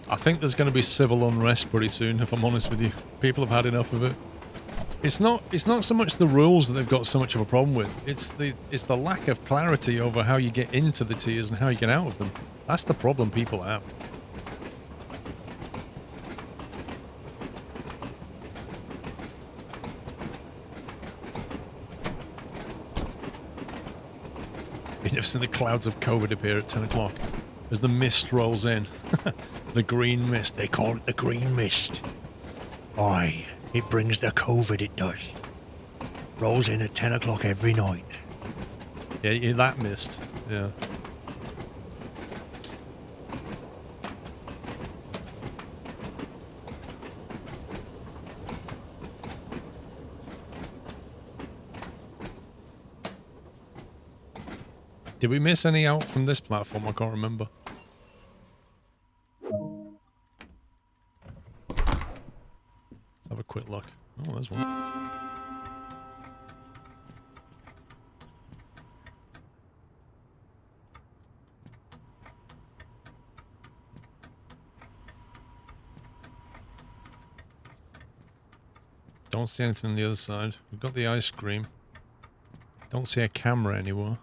I think there's going to be civil unrest pretty soon, if I'm honest with you. People have had enough of it. It's not so much the rules that they've got so much of a problem with. It's the lack of clarity over how you get into the tiers and how you get out of them. That's the problem people have. You've never seen the clouds of COVID appear at 10 o'clock as the mist rolls in. The green mist. They call it the green mist. Aye, it brings the COVID, it does. Rolls in at 10 o'clock every night. Yeah, that mist. Yeah. Did we miss any out from this platform? I can't remember. Let's have a quick look. Oh, there's one. Don't see anything on the other side. We've got the ice cream. Don't see a camera anywhere.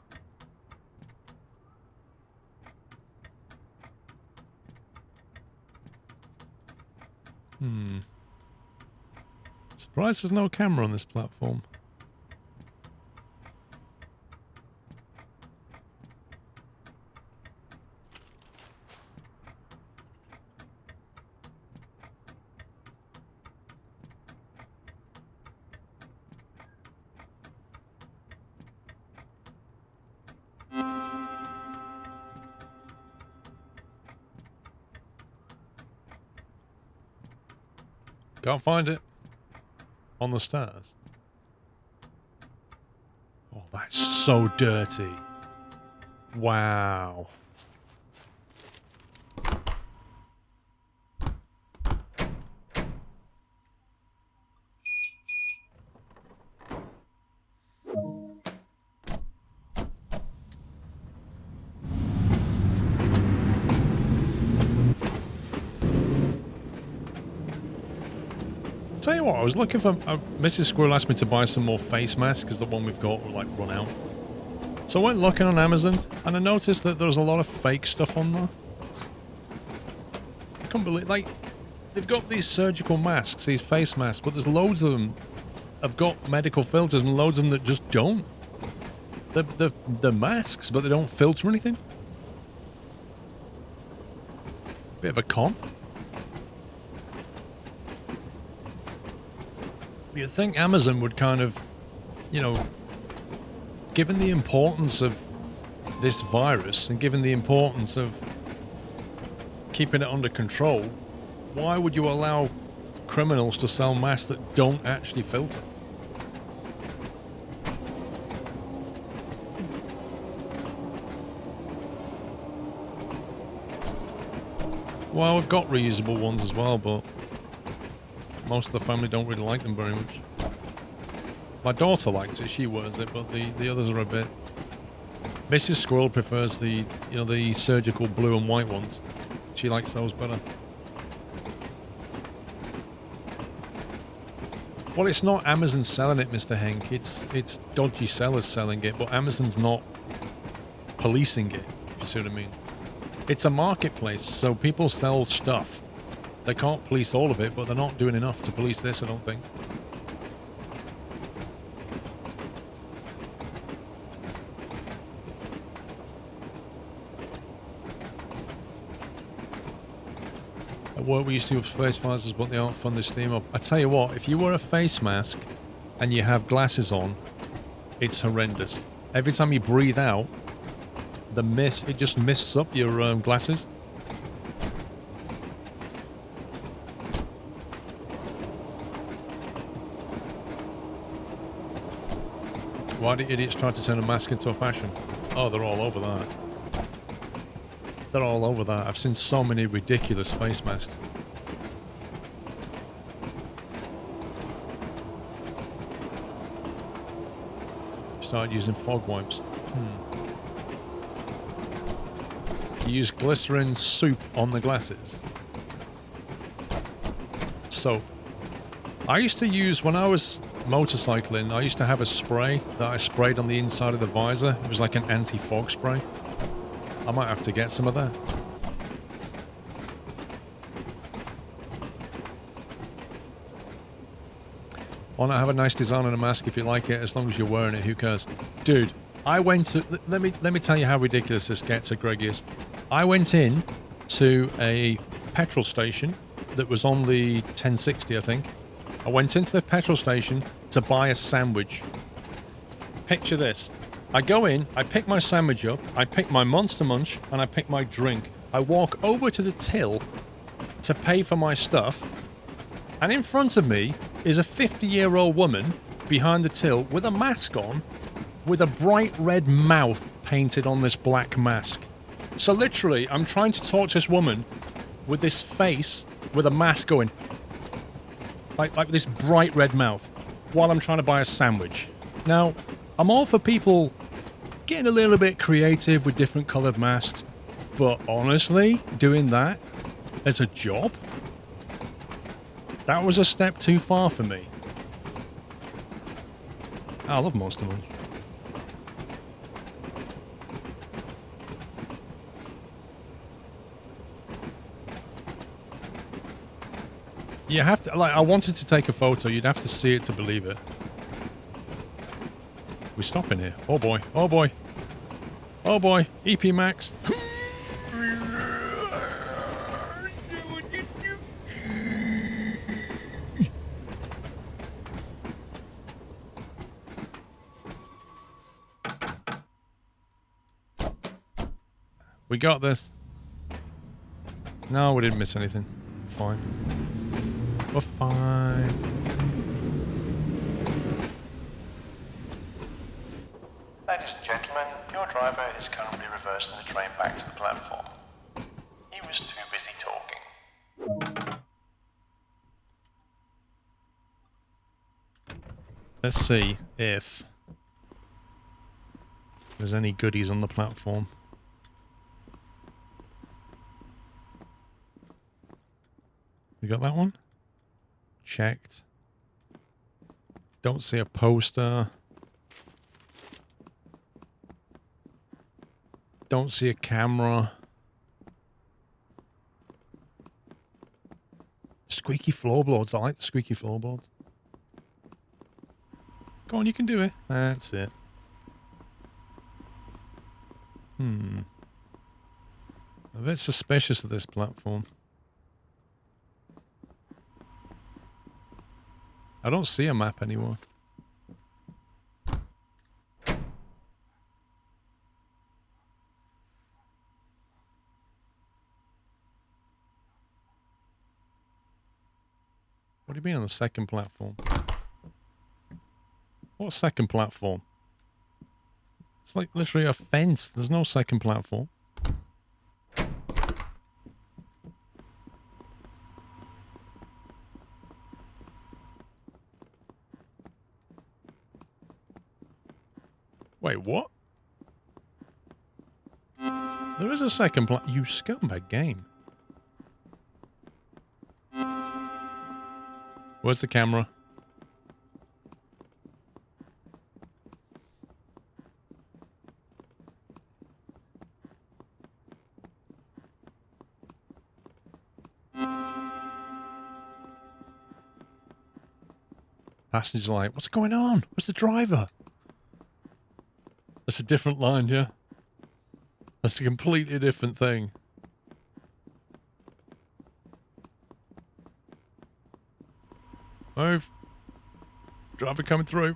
Surprised there's no camera on this platform. Can't find it. On the stairs. Oh, that's so dirty. Wow. Tell you what, I was looking for... Mrs. Squirrel asked me to buy some more face masks because the one we've got will, like, run out. So I went looking on Amazon, and I noticed that there was a lot of fake stuff on there. I can't believe... Like, they've got these surgical masks, these face masks, but there's loads of them have got medical filters and loads of them that just don't. They're masks, but they don't filter anything. Bit of a con. You'd think Amazon would kind of, you know, given the importance of this virus and given the importance of keeping it under control, why would you allow criminals to sell masks that don't actually filter? Well, we've got reusable ones as well, but most of the family don't really like them very much. My daughter likes it, she wears it, but the others are a bit... Mrs. Squirrel prefers the, you know, the surgical blue and white ones. She likes those better. Well, it's not Amazon selling it, Mr. Henk. It's dodgy sellers selling it, but Amazon's not policing it, if you see what I mean. It's a marketplace, so people sell stuff. They can't police all of it, but they're not doing enough to police this, I don't think. At work we used to use face masks, but they aren't fun to steam up. I tell you what, if you wear a face mask and you have glasses on, it's horrendous. Every time you breathe out, the mist, it just mists up your glasses. Why do idiots try to turn a mask into a fashion? Oh, they're all over that. They're all over that. I've seen so many ridiculous face masks. Started using fog wipes. You use glycerin soup on the glasses. Soap. I used to use, when I was motorcycling, I used to have a spray that I sprayed on the inside of the visor. It was like an anti-fog spray. I might have to get some of that. Why not have a nice design on a mask if you like it, as long as you're wearing it, who cares? Dude, I went to... Let me tell you how ridiculous this gets at Greggius. I went in to a petrol station that was on the 1060, I think. I went into the petrol station to buy a sandwich. Picture this. I go in, I pick my sandwich up, I pick my Monster Munch, and I pick my drink. I walk over to the till to pay for my stuff, and in front of me is a 50-year-old woman behind the till with a mask on, with a bright red mouth painted on this black mask. So literally, I'm trying to talk to this woman with this face with a mask going, like this bright red mouth, while I'm trying to buy a sandwich. Now, I'm all for people getting a little bit creative with different coloured masks, but honestly, doing that as a job? That was a step too far for me. I love Monster Munch. You have to, like, I wanted to take a photo. You'd have to see it to believe it. We're stopping here. Oh boy. Oh boy. Oh boy. EP Max. We got this. No, we didn't miss anything. Fine. We're fine. Ladies and gentlemen, your driver is currently reversing the train back to the platform. He was too busy talking. Let's see if there's any goodies on the platform. We got that one? Checked. Don't see a poster. Don't see a camera. Squeaky floorboards. I like the squeaky floorboards. Go on, you can do it. That's it. I'm a bit suspicious of this platform. I don't see a map anymore. What do you mean on the second platform? What second platform? It's like literally a fence. There's no second platform. Wait, what? There is a second platform. You scumbag game. Where's the camera? Passengers are like, what's going on? Where's the driver? That's a different line, yeah? That's a completely different thing. Move. Driver coming through.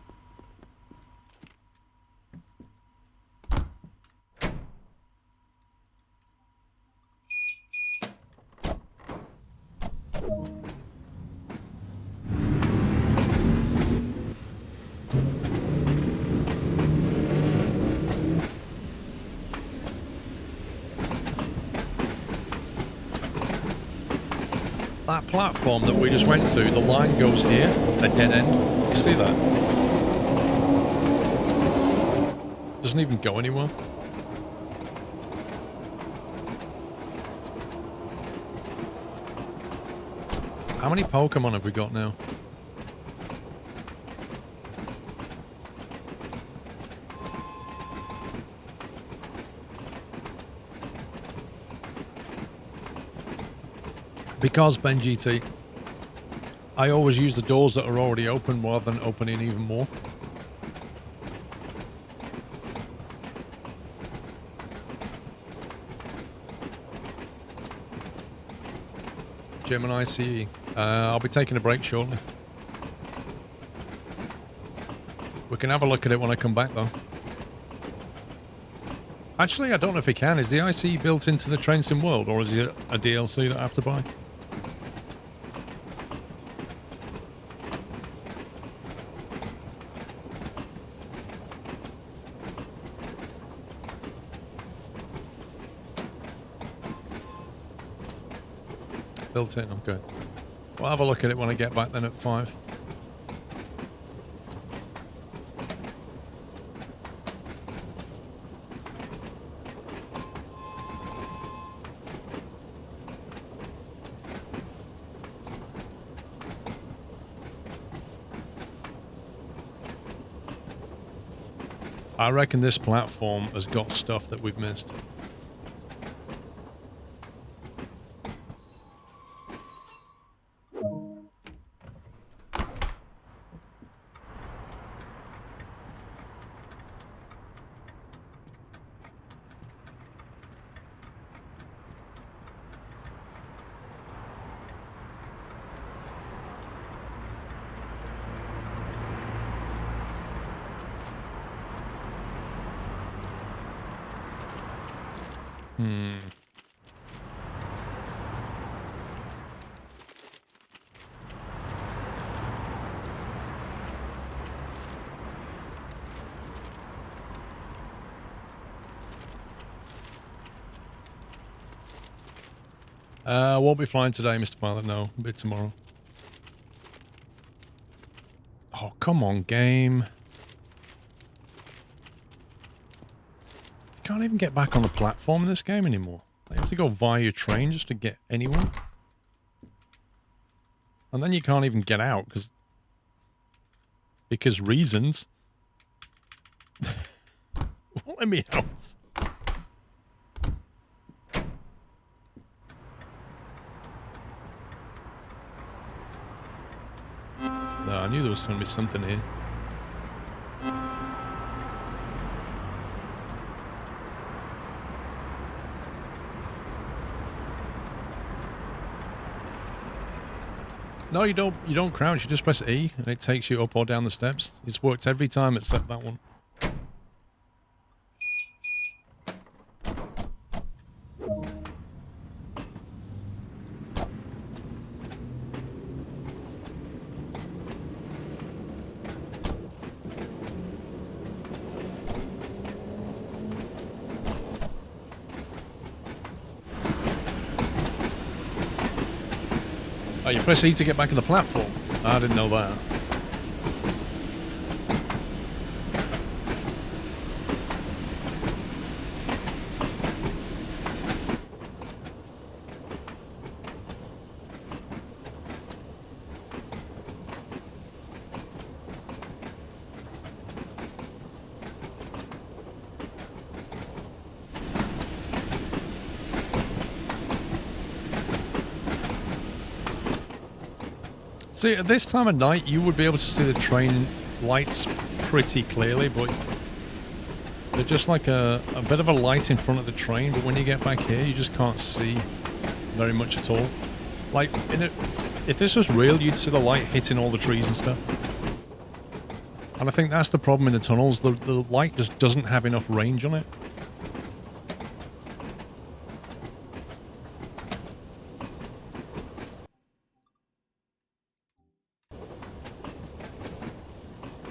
That platform that we just went to, the line goes here, a dead end. You see that? Doesn't even go anywhere. How many Pokemon have we got now? Because, Ben GT, I always use the doors that are already open rather than opening even more. Gemini CE. I'll be taking a break shortly. We can have a look at it when I come back, though. Actually, I don't know if it can. Is the ICE built into the Train Sim world, or is it a DLC that I have to buy? Built in, okay. We'll have a look at it when I get back then at 5. I reckon this platform has got stuff that we've missed. Won't be flying today, Mr. Pilot. No, a bit tomorrow. Oh, come on, game. You can't even get back on the platform in this game anymore. You have to go via your train just to get anywhere. And then you can't even get out because reasons. Let me out. No, I knew there was going to be something here. No, you don't crouch, you just press E and it takes you up or down the steps. It's worked every time except that one. Oh, you press E to get back on the platform? I didn't know that. See, at this time of night, you would be able to see the train lights pretty clearly, but they're just like a bit of a light in front of the train, but when you get back here, you just can't see very much at all. Like, if this was real, you'd see the light hitting all the trees and stuff. And I think that's the problem in the tunnels. The light just doesn't have enough range on it.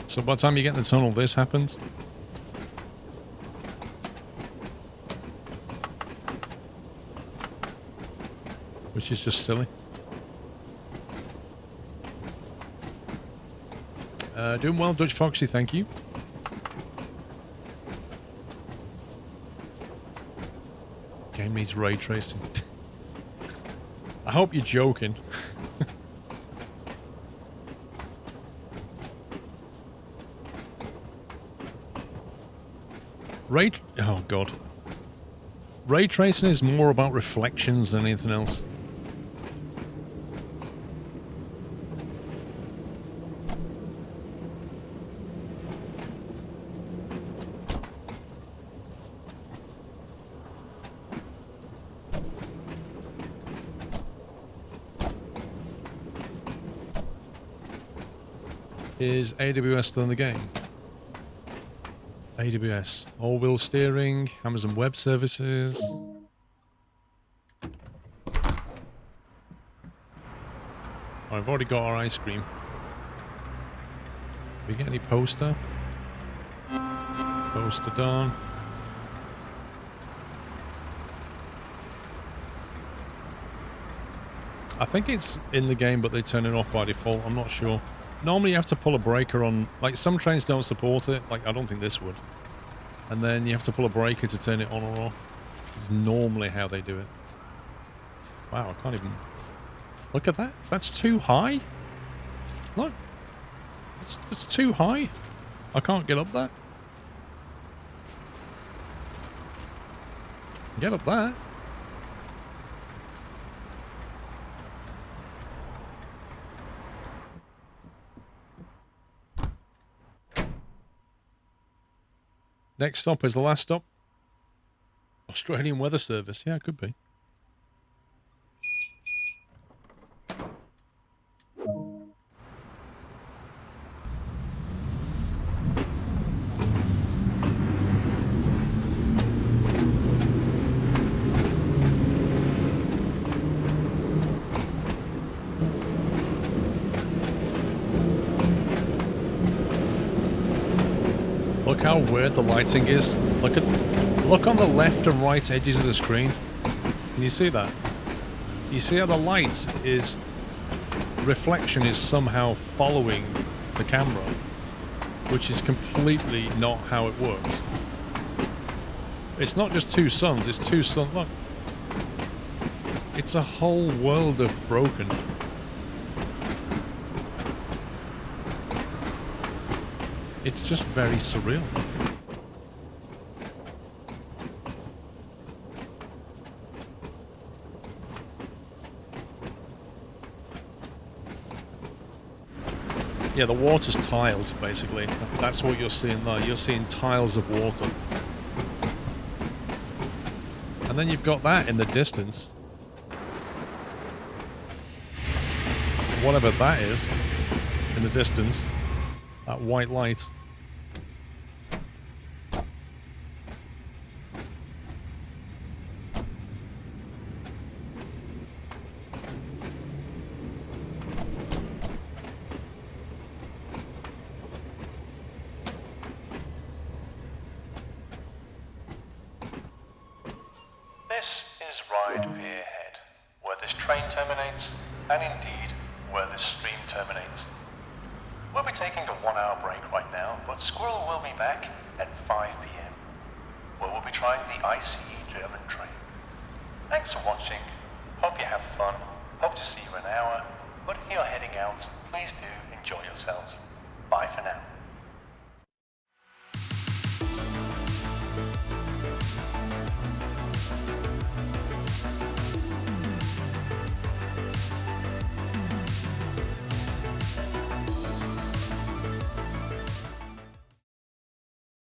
So by the time you get in the tunnel, this happens. Which is just silly. Doing well, Dutch Foxy, thank you. Game needs ray tracing. I hope you're joking. Oh god. Ray tracing is more about reflections than anything else. Is AWS still in the game? AWS, all-wheel steering, Amazon Web Services. Oh, I've already got our ice cream. Did we get any poster? Poster done. I think it's in the game, but they turn it off by default. I'm not sure. Normally you have to pull a breaker on, like some trains don't support it, like I don't think this would. And then you have to pull a breaker to turn it on or off. It's normally how they do it. Wow, I can't even... Look at that. That's too high. Look. It's too high. I can't get up there. Get up there. Next stop is the last stop. Australian Weather Service. Yeah, it could be. Look how weird the lighting is. Look on the left and right edges of the screen. Can you see that? You see how the light is... reflection is somehow following the camera, which is completely not how it works. It's not just two suns, it's two suns. Look. It's a whole world of broken. It's just very surreal. Yeah, the water's tiled, basically. That's what you're seeing there. You're seeing tiles of water. And then you've got that in the distance. Whatever that is in the distance. That white light. This is Ride Pier Head, where this train terminates, and indeed, where this stream terminates. We'll be taking a 1-hour break right now, but Squirrel will be back at 5 p.m, where we'll be trying the ICE German train. Thanks for watching. Hope you have fun. Hope to see you in an hour. But if you're heading out, please do enjoy yourselves. Bye for now.